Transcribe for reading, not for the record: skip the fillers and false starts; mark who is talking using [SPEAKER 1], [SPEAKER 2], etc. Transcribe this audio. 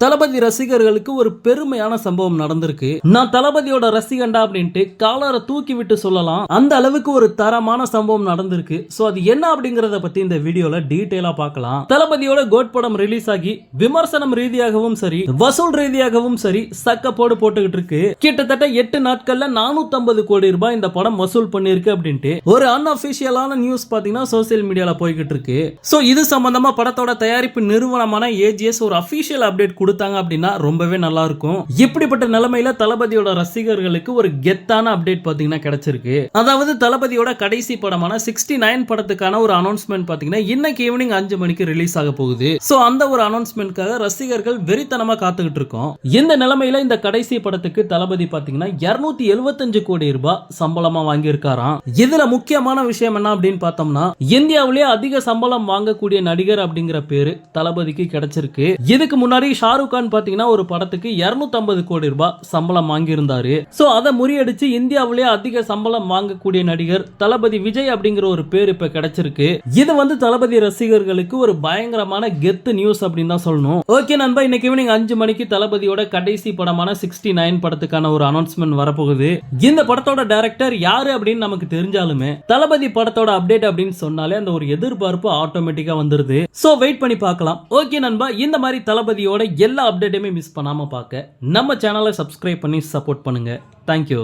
[SPEAKER 1] தளபதி ரசிகர்களுக்கு ஒரு பெருமையான சம்பவம் நடந்திருக்கு. நான் தளபதியோட ரசிகண்டா அப்படின்ட்டு காலரை தூக்கி விட்டு சொல்லலாம். அந்த அளவுக்கு ஒரு தரமான சம்பவம் நடந்திருக்கு. சோ அது என்ன அப்படிங்கறத பத்தி இந்த வீடியோல டீடைலா பார்க்கலாம். தளபதியோட கோட் படம் ரிலீஸ் ஆகி விமர்சனம் ரீதியாகவும் சரி வசூல் ரீதியாகவும் சரி சக்கப்போடு போட்டுக்கிட்டு இருக்கு. கிட்டத்தட்ட 8 நாட்கள்ல 450 கோடி ரூபாய் இந்த படம் வசூல் பண்ணிருக்கு அப்படின்ட்டு ஒரு அன்அபிஷியலான நியூஸ் பாத்தீங்கன்னா சோசியல் மீடியால போய்கிட்டு இருக்கு. சோ இது சம்பந்தமா படத்தோட தயாரிப்பு நிறுவனமான ஏஜிஎஸ் ஒரு அபிஷியல் அப்டேட் கொடுத்தாங்க அப்படின்னா ரொம்பவே நல்லா இருக்கும். இப்படிப்பட்ட நிலைமையில தளபதியோட ரசிகர்களுக்கு ஒரு கெத்தான அப்டேட் பாத்தீங்கன்னா கிடைச்சிருக்கு. அதாவது தளபதியோட கடைசி படமான 69 படத்துக்கான ஒரு அனௌன்ஸ்மெண்ட் பாத்தீங்கன்னா இன்னைக்கு ஈவினிங் 5 மணிக்கு ரிலீஸ் ஆக போகுது. சோ அந்த ஒரு அனௌன்ஸ்மெண்ட்காக ரசிகர்கள் வெறித்தனமா காத்துக்கிட்டு இருக்கோம். இந்த நிலைமையில இந்த கடைசி படத்துக்கு தளபதி பாத்தீங்கன்னா 275 கோடி ரூபாய் சம்பளமா வாங்கி இருக்காராம். இதுல முக்கியமான விஷயம் என்ன அப்படின்னு பார்த்தோம்னா இந்தியாவிலேயே அதிக சம்பளம் வாங்கக்கூடிய நடிகர் அப்படிங்கிற பேரு தளபதிக்கு கிடைச்சிருக்கு. இதுக்கு முன்னாடி ஷாருக் கான் பாத்தீங்கன்னா ஒரு படத்துக்கு 250 கோடி ரூபாய் சம்பளம் வாங்கி இருந்தாரு. சோ அதை முறியடிச்சு இந்தியாவிலேயே அதிக சம்பளம் வாங்கக்கூடிய நடிகர் தளபதி விஜய் அப்படிங்கிற ஒரு பேர் இப்ப கிடைச்சிருக்கு. இது வந்து தளபதி ரசிகர்களுக்கு ஒரு பயங்கரமான கெத்து நியூஸ் அப்படின்னு தான் சொல்லணும். ஓகே நண்பா, இன்னைக்கு ஈவினிங் 5 மணிக்கு தளபதியோட கடைசி படமான 69 படத்துக்கான ஒரு அனௌன்ஸ்மெண்ட் வரப்போகுது. இந்த படத்தோட டைரக்டர் யாரு அப்படின்னு நமக்கு தெரிஞ்சாலுமே தளபதி படத்தோட அப்டேட் அப்படின்னு சொன்னாலே அந்த ஒரு எதிர்பார்ப்பு ஆட்டோமேட்டிக்கா வந்துருது. சோ வெயிட் பண்ணி பார்க்கலாம். ஓகே நண்பா, இந்த மாதிரி தளபதியோட எல்லா அப்டேட்டையுமே மிஸ் பண்ணாம பார்க்க நம்ம சேனலை சப்ஸ்கிரைப் பண்ணி சப்போர்ட் பண்ணுங்க. தேங்க்யூ.